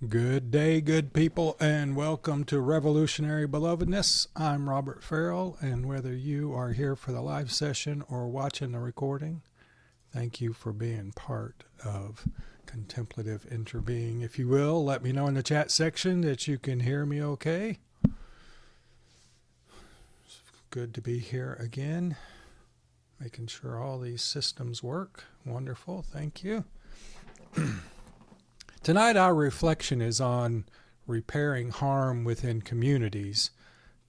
Good day, good people, and welcome to Revolutionary Belovedness. I'm Robert Farrell, and whether you are here for the live session or watching the recording, thank you for being part of Contemplative Interbeing. If you will, let me know in the chat section that you can hear me okay. It's good to be here again, making sure all these systems work. Wonderful, thank you. Tonight our reflection is on repairing harm within communities,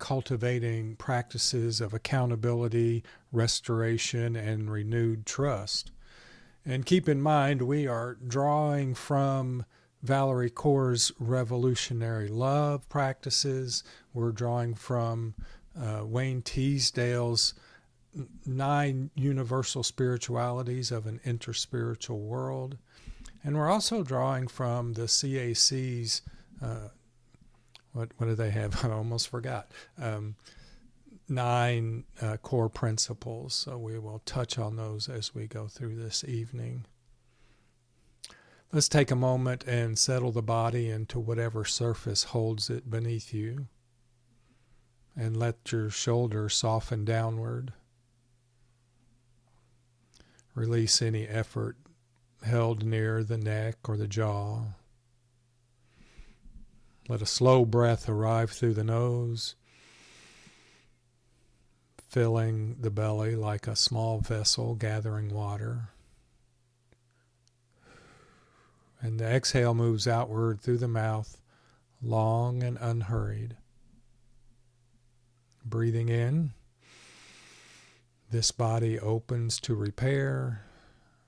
cultivating practices of accountability, restoration, and renewed trust. And keep in mind, we are drawing from Valerie Kaur's revolutionary love practices. We're drawing from Wayne Teasdale's 9 universal spiritualities of an interspiritual world. And we're also drawing from the CAC's, what do they have? I almost forgot. 9 core principles. So we will touch on those as we go through this evening. Let's take a moment and settle the body into whatever surface holds it beneath you. And let your shoulders soften downward. Release any effort held near the neck or the jaw. Let a slow breath arrive through the nose, filling the belly like a small vessel gathering water. And the exhale moves outward through the mouth, long and unhurried. Breathing in, this body opens to repair.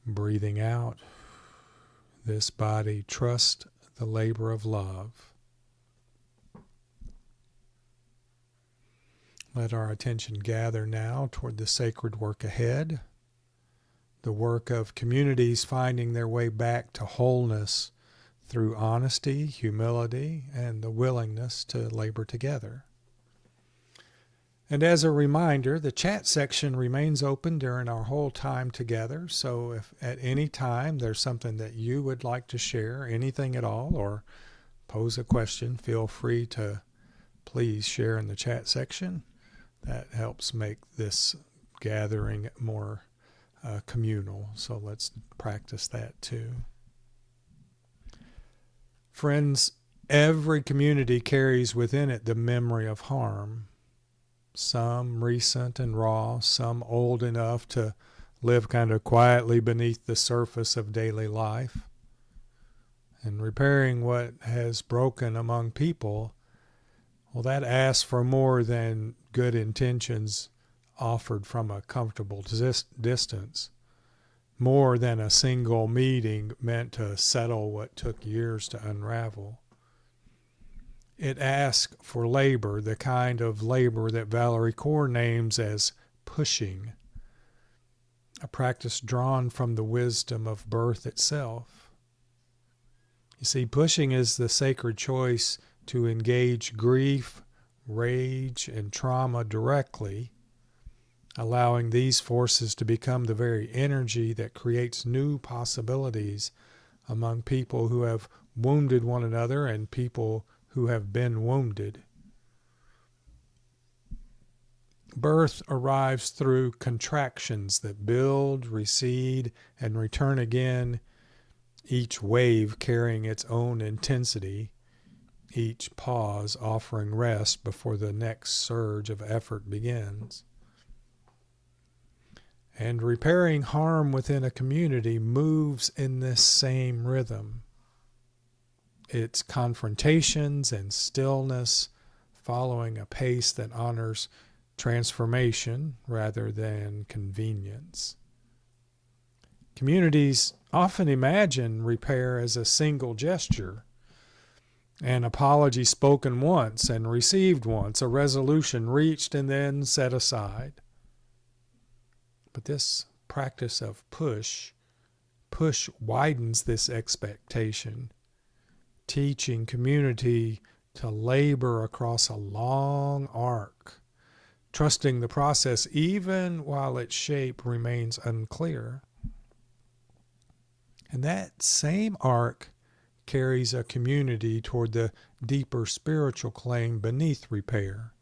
Breathing out, this body trusts the labor of love. Let our attention gather now toward the sacred work ahead, the work of communities finding their way back to wholeness through honesty, humility, and the willingness to labor together. And as a reminder, the chat section remains open during our whole time together. So if at any time there's something that you would like to share, anything at all, or pose a question, feel free to please share in the chat section. That helps make this gathering more communal. So let's practice that too. Friends, every community carries within it the memory of harm. Some recent and raw, some old enough to live kind of quietly beneath the surface of daily life. And repairing what has broken among people, well, that asks for more than good intentions offered from a comfortable distance, more than a single meeting meant to settle what took years to unravel. It asks for labor, the kind of labor that Valerie Kaur names as pushing, a practice drawn from the wisdom of birth itself. You see, pushing is the sacred choice to engage grief, rage, and trauma directly, allowing these forces to become the very energy that creates new possibilities among people who have wounded one another and people who have been wounded. Birth arrives through contractions that build, recede, and return again, each wave carrying its own intensity, each pause offering rest before the next surge of effort begins. And repairing harm within a community moves in this same rhythm. Its confrontations and stillness following a pace that honors transformation rather than convenience. Communities often imagine repair as a single gesture, an apology spoken once and received once, a resolution reached and then set aside. But this practice of push widens this expectation, teaching community to labor across a long arc, trusting the process even while its shape remains unclear. And that same arc carries a community toward the deeper spiritual claim beneath repair,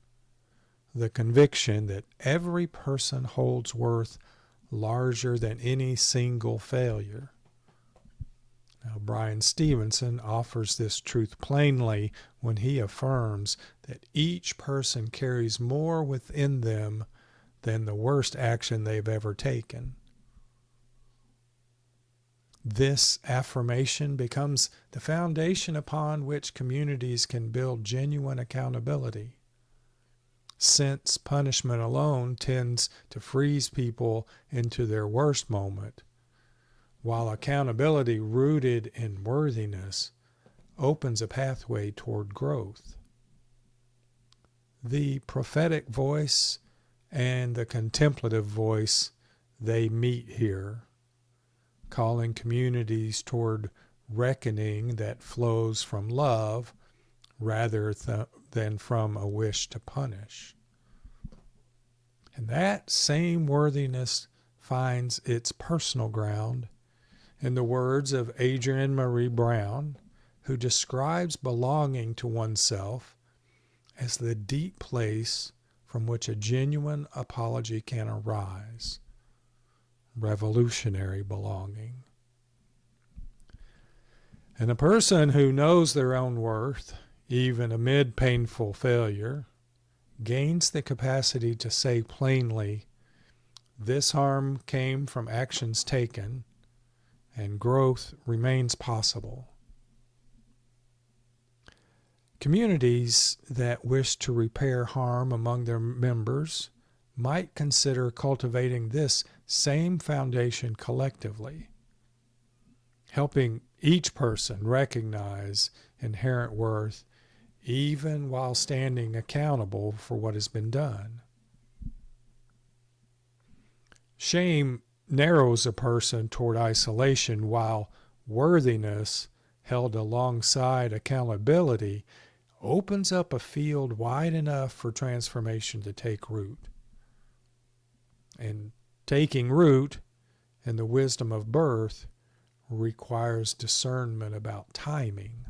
the conviction that every person holds worth larger than any single failure. Now, Brian Stevenson offers this truth plainly when he affirms that each person carries more within them than the worst action they've ever taken. This affirmation becomes the foundation upon which communities can build genuine accountability, since punishment alone tends to freeze people into their worst moment, while accountability rooted in worthiness opens a pathway toward growth. The prophetic voice and the contemplative voice, they meet here, calling communities toward reckoning that flows from love rather than from a wish to punish. And that same worthiness finds its personal ground in the words of Adrienne Maree Brown, who describes belonging to oneself as the deep place from which a genuine apology can arise. Revolutionary belonging. And a person who knows their own worth, even amid painful failure, gains the capacity to say plainly, this harm came from actions taken, and growth remains possible. Communities that wish to repair harm among their members might consider cultivating this same foundation collectively, helping each person recognize inherent worth even while standing accountable for what has been done. Shame narrows a person toward isolation, while worthiness, held alongside accountability, opens up a field wide enough for transformation to take root. And taking root in the wisdom of birth requires discernment about timing.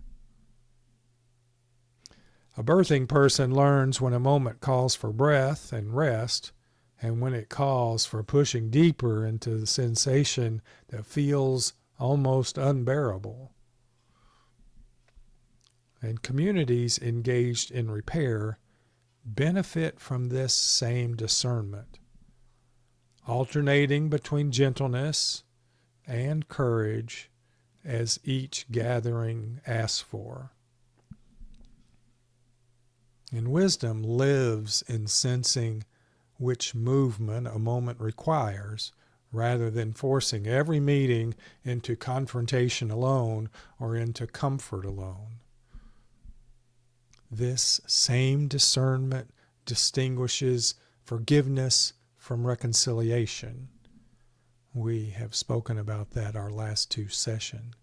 A birthing person learns when a moment calls for breath and rest, and when it calls for pushing deeper into the sensation that feels almost unbearable. And communities engaged in repair benefit from this same discernment, alternating between gentleness and courage as each gathering asks for. And wisdom lives in sensing which movement a moment requires, rather than forcing every meeting into confrontation alone or into comfort alone. This same discernment distinguishes forgiveness from reconciliation. We have spoken about that our last two sessions.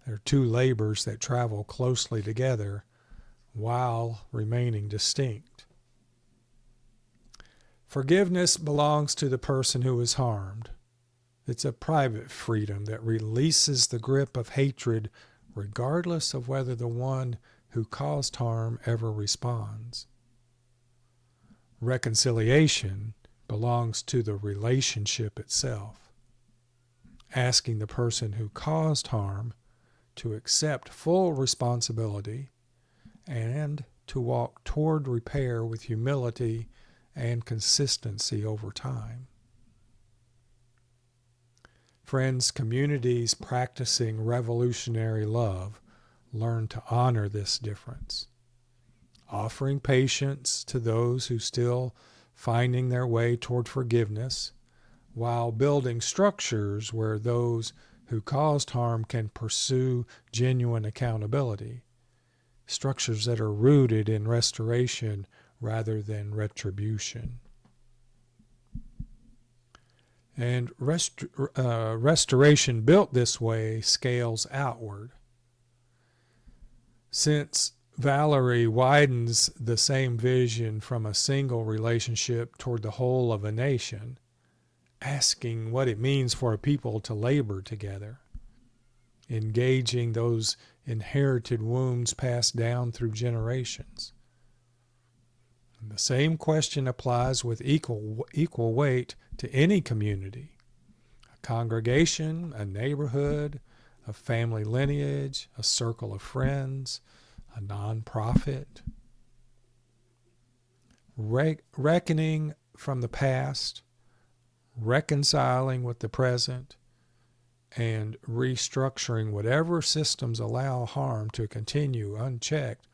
There are two labors that travel closely together while remaining distinct. Forgiveness belongs to the person who is harmed. It's a private freedom that releases the grip of hatred regardless of whether the one who caused harm ever responds. Reconciliation belongs to the relationship itself, asking the person who caused harm to accept full responsibility and to walk toward repair with humility and consistency over time. Friends, communities practicing revolutionary love learn to honor this difference, offering patience to those who still finding their way toward forgiveness, while building structures where those who caused harm can pursue genuine accountability, structures that are rooted in restoration rather than retribution. And restoration built this way scales outward. Since Valerie widens the same vision from a single relationship toward the whole of a nation, asking what it means for a people to labor together. engaging those inherited wounds passed down through generations. And the same question applies with equal weight to any community, a congregation, a neighborhood, a family lineage, a circle of friends, a nonprofit. Reckoning from the past, reconciling with the present, and restructuring whatever systems allow harm to continue unchecked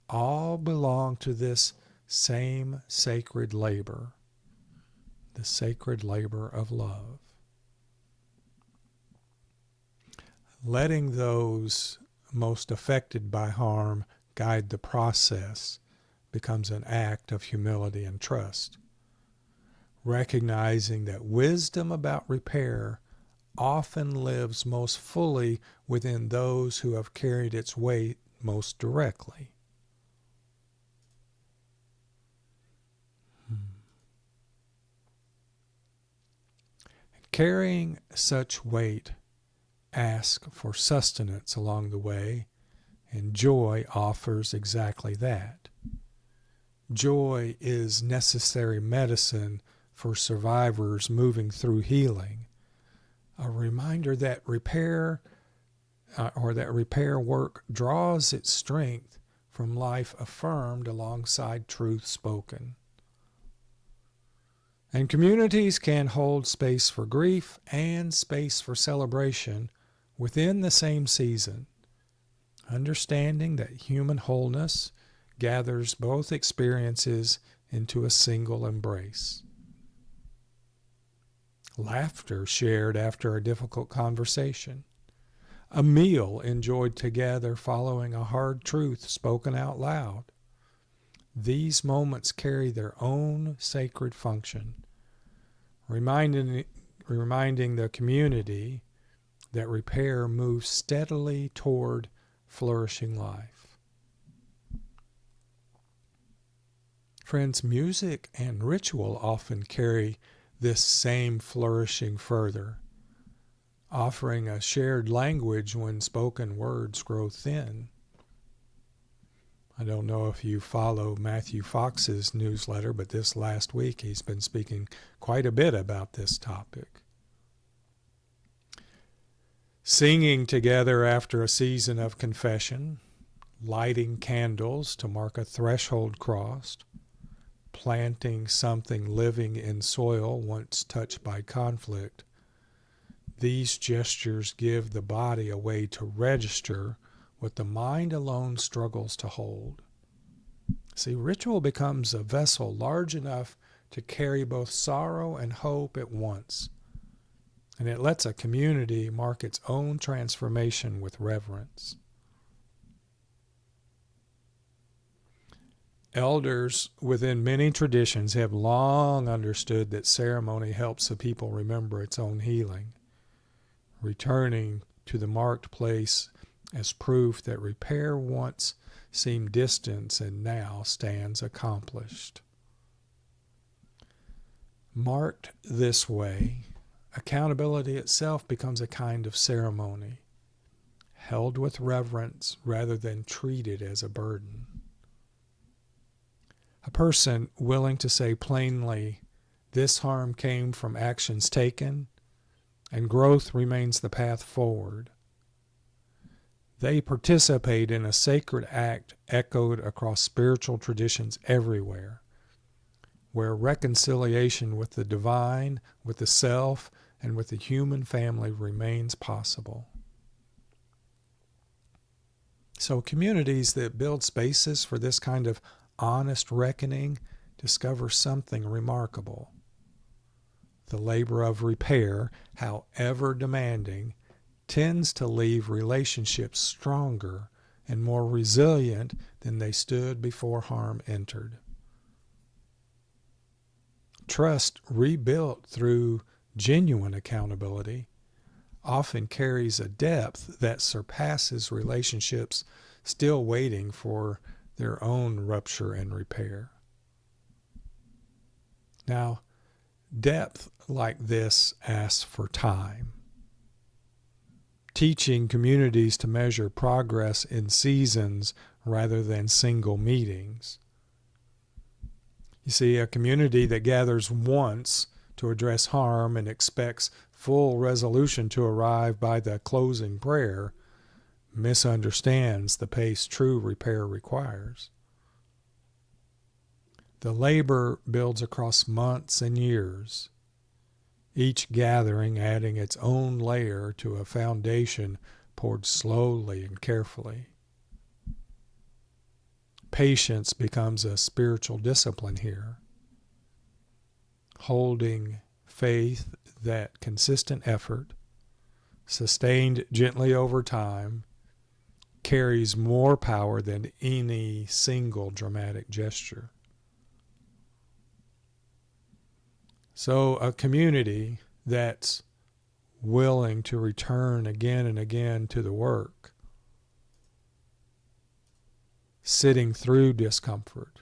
all belong to this same sacred labor, the sacred labor of love. Letting those most affected by harm guide the process becomes an act of humility and trust. Recognizing that wisdom about repair often lives most fully within those who have carried its weight most directly. Carrying such weight asks for sustenance along the way, and joy offers exactly that. Joy is necessary medicine for survivors moving through healing, a reminder that repair work draws its strength from life affirmed alongside truth spoken. And communities can hold space for grief and space for celebration within the same season, understanding that human wholeness gathers both experiences into a single embrace. Laughter shared after a difficult conversation, a meal enjoyed together following a hard truth spoken out loud. These moments carry their own sacred function, reminding the community that repair moves steadily toward flourishing life. Friends, music and ritual often carry this same flourishing further, offering a shared language when spoken words grow thin. I don't know if you follow Matthew Fox's newsletter, but this last week he's been speaking quite a bit about this topic. Singing together after a season of confession, lighting candles to mark a threshold crossed, planting something living in soil once touched by conflict. These gestures give the body a way to register what the mind alone struggles to hold. See, ritual becomes a vessel large enough to carry both sorrow and hope at once, and it lets a community mark its own transformation with reverence. Elders within many traditions have long understood that ceremony helps a people remember its own healing, returning to the marked place as proof that repair once seemed distant and now stands accomplished. Marked this way, accountability itself becomes a kind of ceremony, held with reverence rather than treated as a burden. A person willing to say plainly, this harm came from actions taken, and growth remains the path forward. They participate in a sacred act echoed across spiritual traditions everywhere, where reconciliation with the divine, with the self, and with the human family remains possible. So communities that build spaces for this kind of honest reckoning discover something remarkable. The labor of repair, however demanding, tends to leave relationships stronger and more resilient than they stood before harm entered. Trust rebuilt through genuine accountability often carries a depth that surpasses relationships still waiting for their own rupture and repair. Now, depth like this asks for time. teaching communities to measure progress in seasons rather than single meetings. You see, a community that gathers once to address harm and expects full resolution to arrive by the closing prayer misunderstands the pace true repair requires. The labor builds across months and years, each gathering adding its own layer to a foundation poured slowly and carefully. Patience becomes a spiritual discipline here, holding faith that consistent effort, sustained gently over time, carries more power than any single dramatic gesture. So a community that's willing to return again and again to the work, sitting through discomfort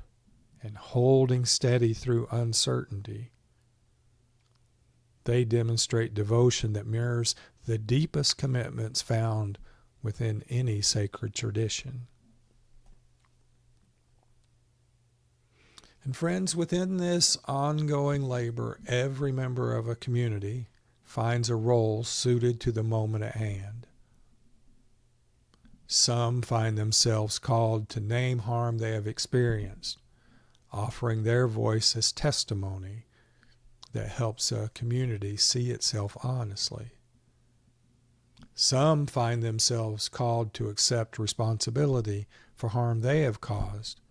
and holding steady through uncertainty, they demonstrate devotion that mirrors the deepest commitments found within any sacred tradition. And friends, within this ongoing labor, every member of a community finds a role suited to the moment at hand. Some find themselves called to name harm they have experienced, offering their voice as testimony that helps a community see itself honestly. Some find themselves called to accept responsibility for harm they have caused,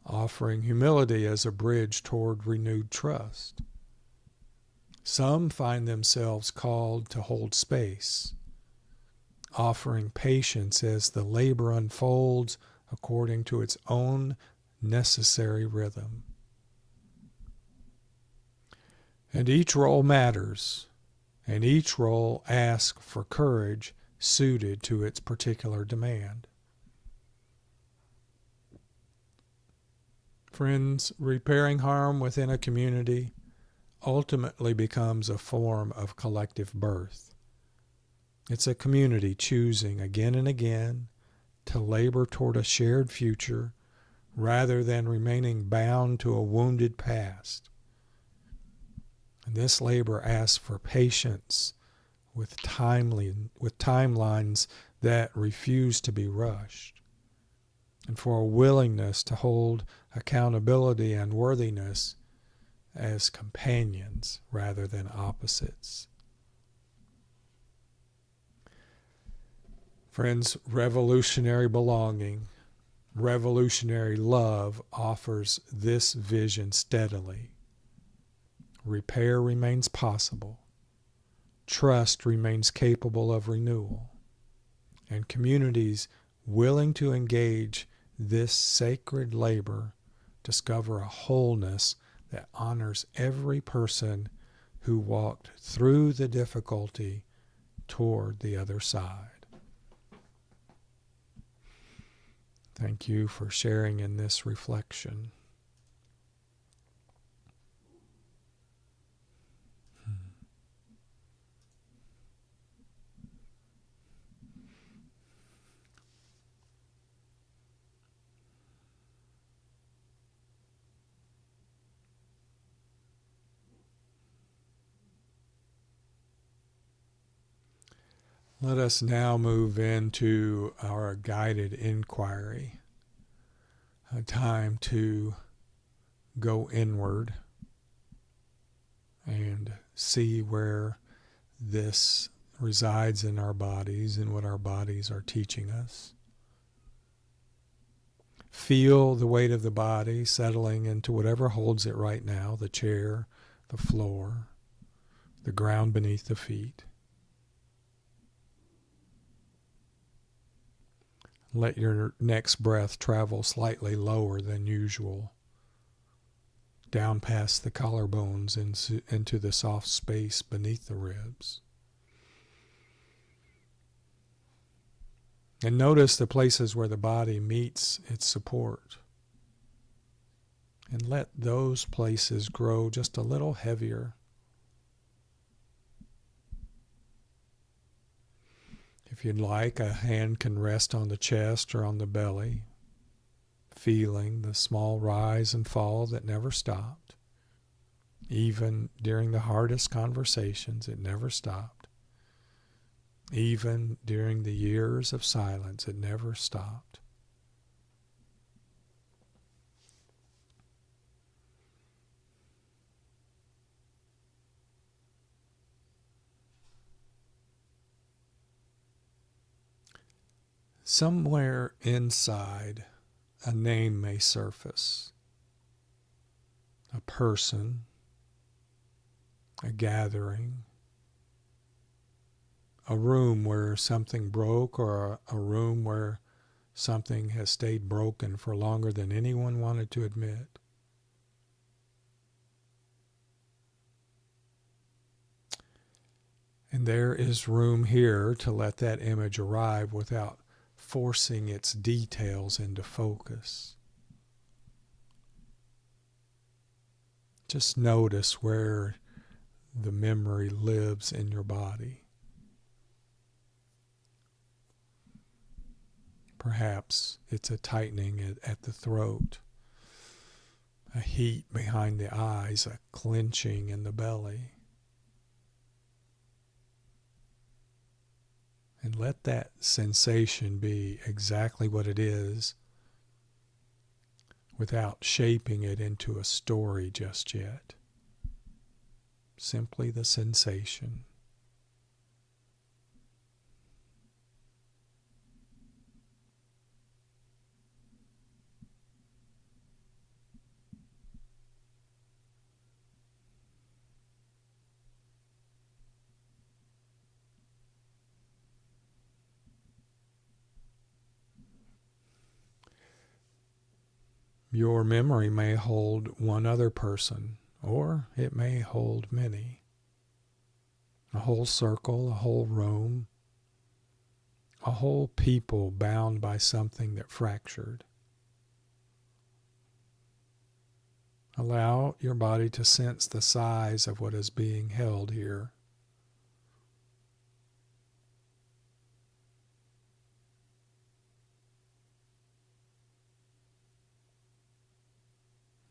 offering humility as a bridge toward renewed trust. Some find themselves called to hold space, offering patience as the labor unfolds according to its own necessary rhythm. And each role matters, and each role asks for courage suited to its particular demand. Friends, repairing harm within a community ultimately becomes a form of collective birth. It's a community choosing again and again to labor toward a shared future rather than remaining bound to a wounded past. And this labor asks for patience with timelines that refuse to be rushed, and for a willingness to hold accountability and worthiness as companions rather than opposites. Friends, revolutionary belonging, revolutionary love offers this vision steadily. Repair remains possible. Trust remains capable of renewal. And communities willing to engage this sacred labor discover a wholeness that honors every person who walked through the difficulty toward the other side. Thank you for sharing in this reflection. Let us now move into our guided inquiry, a time to go inward and see where this resides in our bodies and what our bodies are teaching us. Feel the weight of the body settling into whatever holds it right now, the chair, the floor, the ground beneath the feet. Let your next breath travel slightly lower than usual, down past the collarbones into the soft space beneath the ribs. And notice the places where the body meets its support. And let those places grow just a little heavier. If you'd like, a hand can rest on the chest or on the belly, feeling the small rise and fall that never stopped. Even during the hardest conversations, it never stopped. Even during the years of silence, it never stopped. Somewhere inside, a name may surface. A person, a gathering, a room where something broke, or a room where something has stayed broken for longer than anyone wanted to admit. And there is room here to let that image arrive without forcing its details into focus. Just notice where the memory lives in your body. Perhaps it's a tightening at the throat, a heat behind the eyes, a clenching in the belly. And let that sensation be exactly what it is without shaping it into a story just yet. Simply the sensation. Your memory may hold one other person, or it may hold many. A whole circle, a whole room, a whole people bound by something that fractured. Allow your body to sense the size of what is being held here.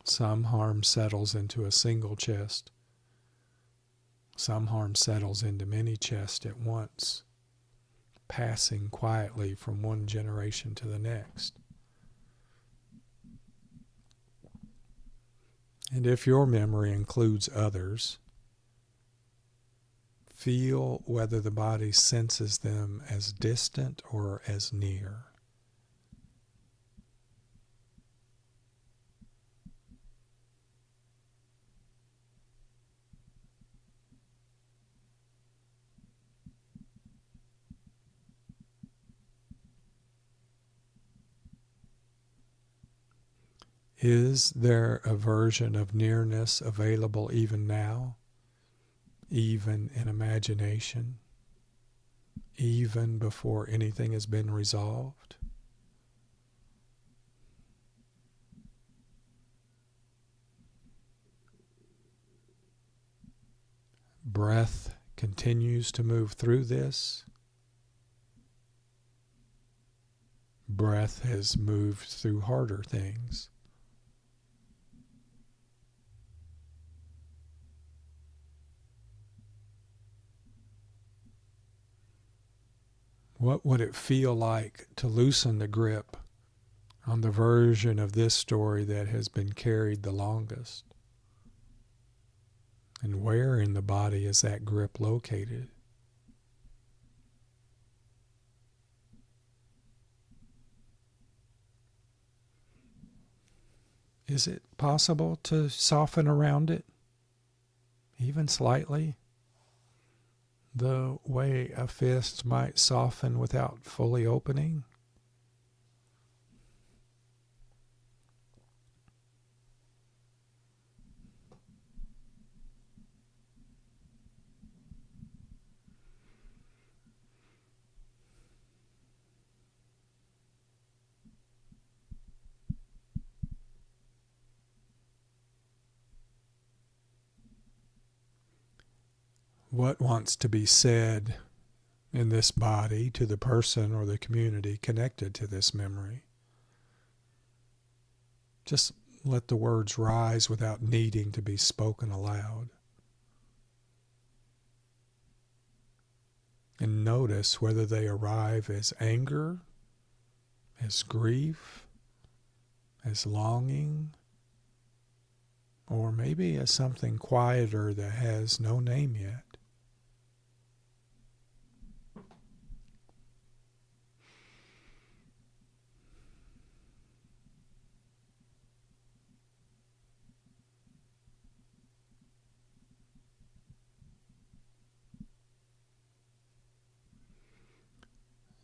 Some harm settles into a single chest. Some harm settles into many chests at once, passing quietly from one generation to the next. And if your memory includes others, feel whether the body senses them as distant or as near. Is there a version of nearness available even now, even in imagination, even before anything has been resolved? Breath continues to move through this. Breath has moved through harder things. What would it feel like to loosen the grip on the version of this story that has been carried the longest? And where in the body is that grip located? Is it possible to soften around it, even slightly? The way a fist might soften without fully opening? What wants to be said in this body to the person or the community connected to this memory. Just let the words rise without needing to be spoken aloud. And notice whether they arrive as anger, as grief, as longing, or maybe as something quieter that has no name yet.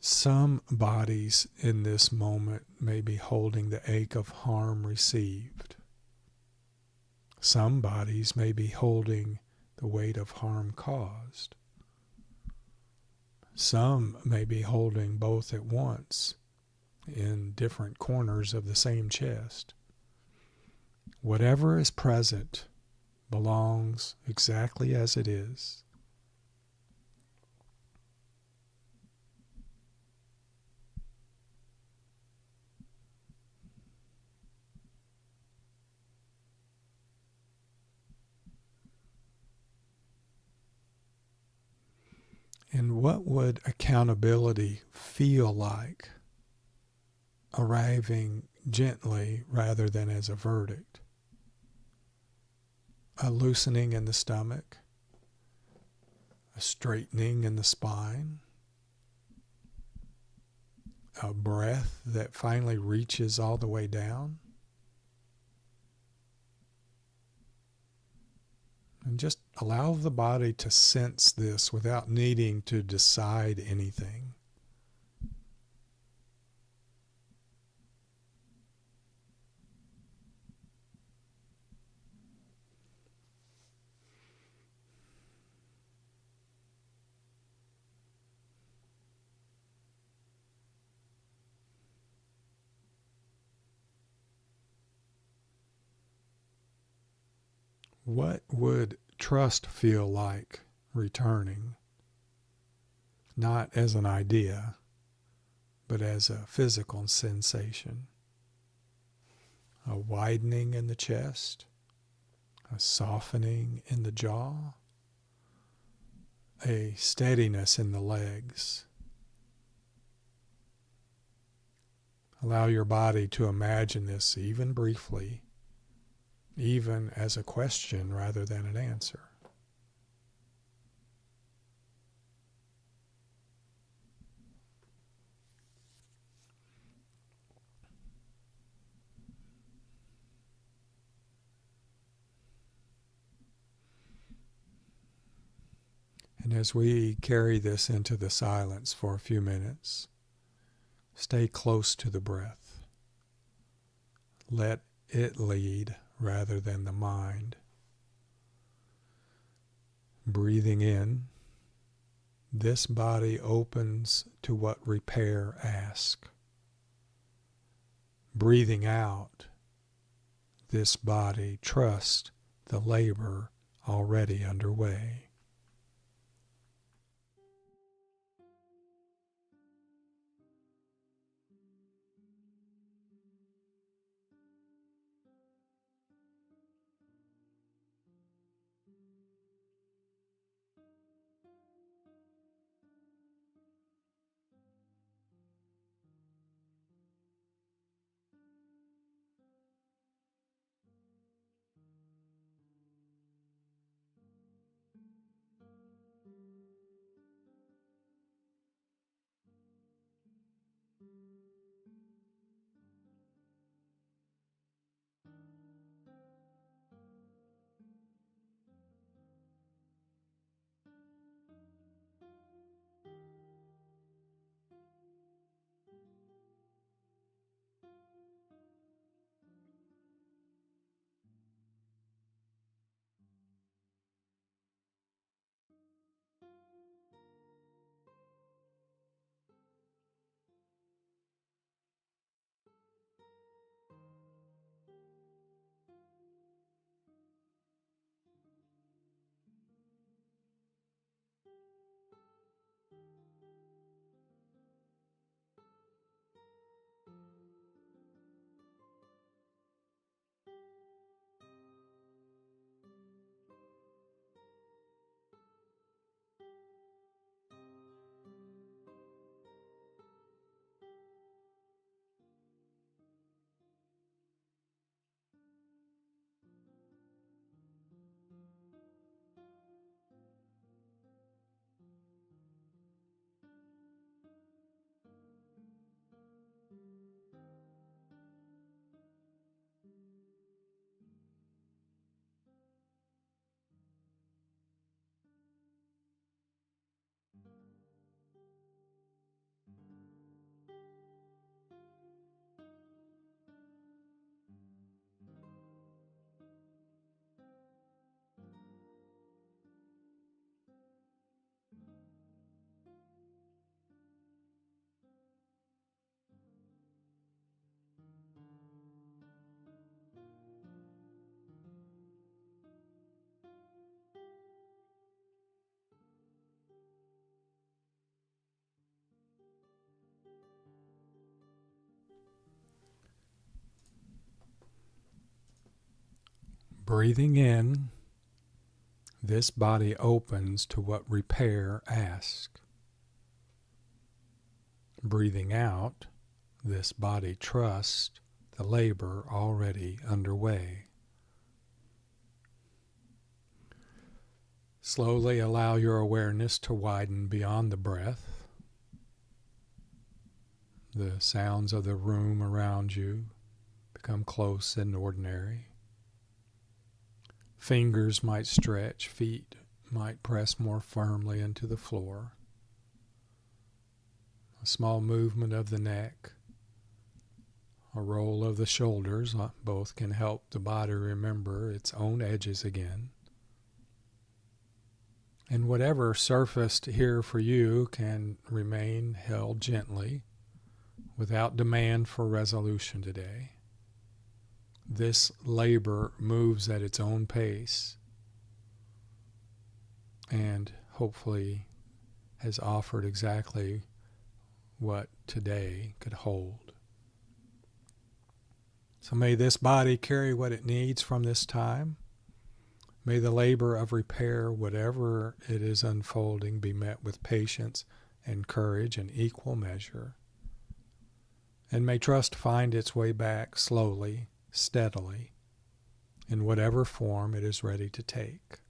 Some bodies in this moment may be holding the ache of harm received. Some bodies may be holding the weight of harm caused. Some may be holding both at once in different corners of the same chest. Whatever is present belongs exactly as it is. And what would accountability feel like arriving gently rather than as a verdict? A loosening in the stomach, a straightening in the spine, a breath that finally reaches all the way down. And just allow the body to sense this without needing to decide anything. What would trust feel like returning? Not as an idea, but as a physical sensation. A widening in the chest, a softening in the jaw, a steadiness in the legs. Allow your body to imagine this even briefly, even as a question rather than an answer. And as we carry this into the silence for a few minutes, stay close to the breath. Let it lead rather than the mind. Breathing in, this body opens to what repair asks. Breathing out, this body trusts the labor already underway. Breathing in, this body opens to what repair asks. Breathing out, this body trusts the labor already underway. Slowly allow your awareness to widen beyond the breath. The sounds of the room around you become close and ordinary. Fingers might stretch, feet might press more firmly into the floor. A small movement of the neck, a roll of the shoulders, both can help the body remember its own edges again. And whatever surfaced here for you can remain held gently, without demand for resolution today. This labor moves at its own pace and hopefully has offered exactly what today could hold. So may this body carry what it needs from this time. May the labor of repair, whatever it is unfolding, be met with patience and courage in equal measure. And may trust find its way back slowly, steadily, in whatever form it is ready to take.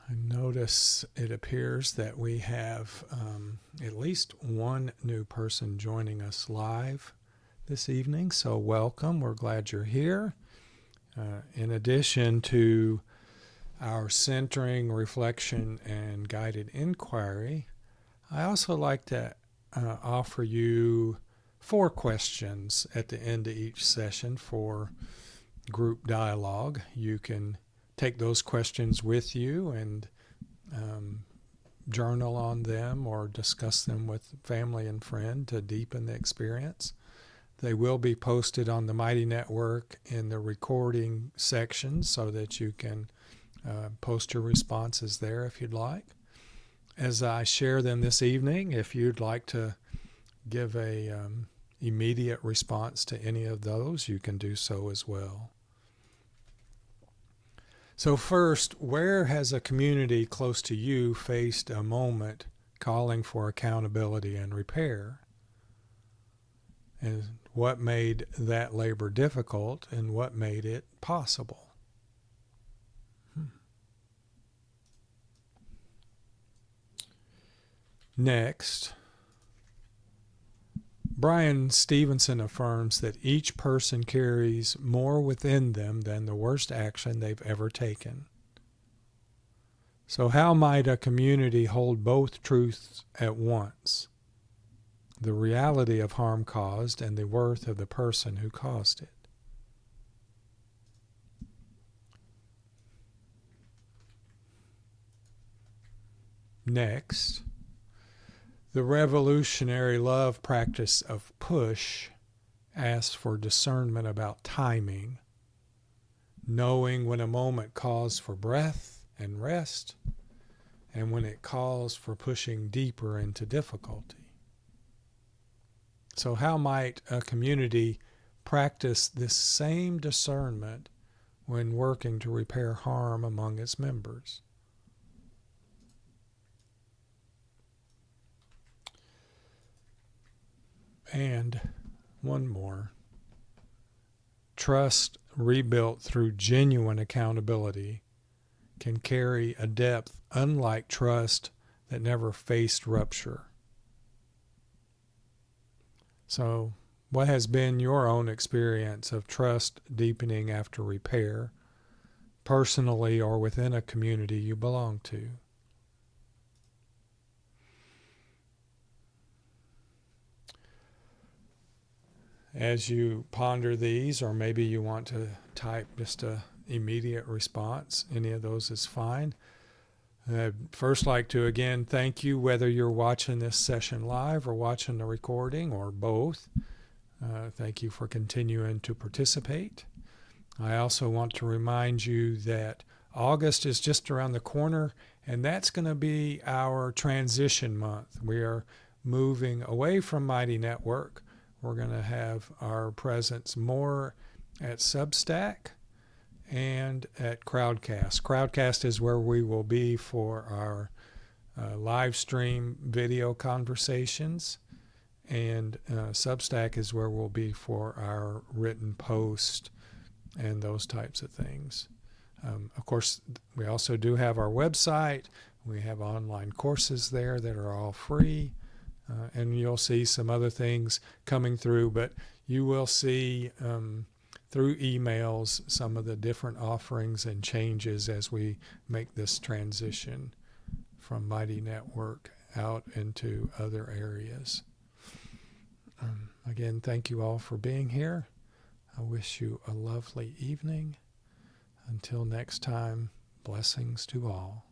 I notice it appears that we have at least one new person joining us live this evening, so welcome. We're glad you're here. In addition to our centering, reflection, and guided inquiry, I also like to offer you 4 questions at the end of each session for group dialogue. You can take those questions with you and journal on them or discuss them with family and friend to deepen the experience. They will be posted on the Mighty Network in the recording section so that you can post your responses there if you'd like. As I share them this evening, if you'd like to give a immediate response to any of those, you can do so as well. So first, where has a community close to you faced a moment calling for accountability and repair? And what made that labor difficult and what made it possible? Next, Brian Stevenson affirms that each person carries more within them than the worst action they've ever taken. So how might a community hold both truths at once? The reality of harm caused and the worth of the person who caused it. Next, the revolutionary love practice of push asks for discernment about timing, knowing when a moment calls for breath and rest, and when it calls for pushing deeper into difficulty. So how might a community practice this same discernment when working to repair harm among its members? And one more. Trust rebuilt through genuine accountability can carry a depth unlike trust that never faced rupture. So, what has been your own experience of trust deepening after repair, personally or within a community you belong to? As you ponder these, or maybe you want to type just an immediate response, any of those is fine. I'd first like to again thank you, whether you're watching this session live or watching the recording or both. Thank you for continuing to participate. I also want to remind you that August is just around the corner, and that's going to be our transition month. We are moving away from Mighty Network. We're going to have our presence more at Substack and at Crowdcast. Crowdcast is where we will be for our live stream video conversations, and Substack is where we'll be for our written post and those types of things. Of course, we also do have our website. We have online courses there that are all free, and you'll see some other things coming through, but you will see through emails some of the different offerings and changes as we make this transition from Mighty Network out into other areas. Again, thank you all for being here. I wish you a lovely evening. Until next time, blessings to all.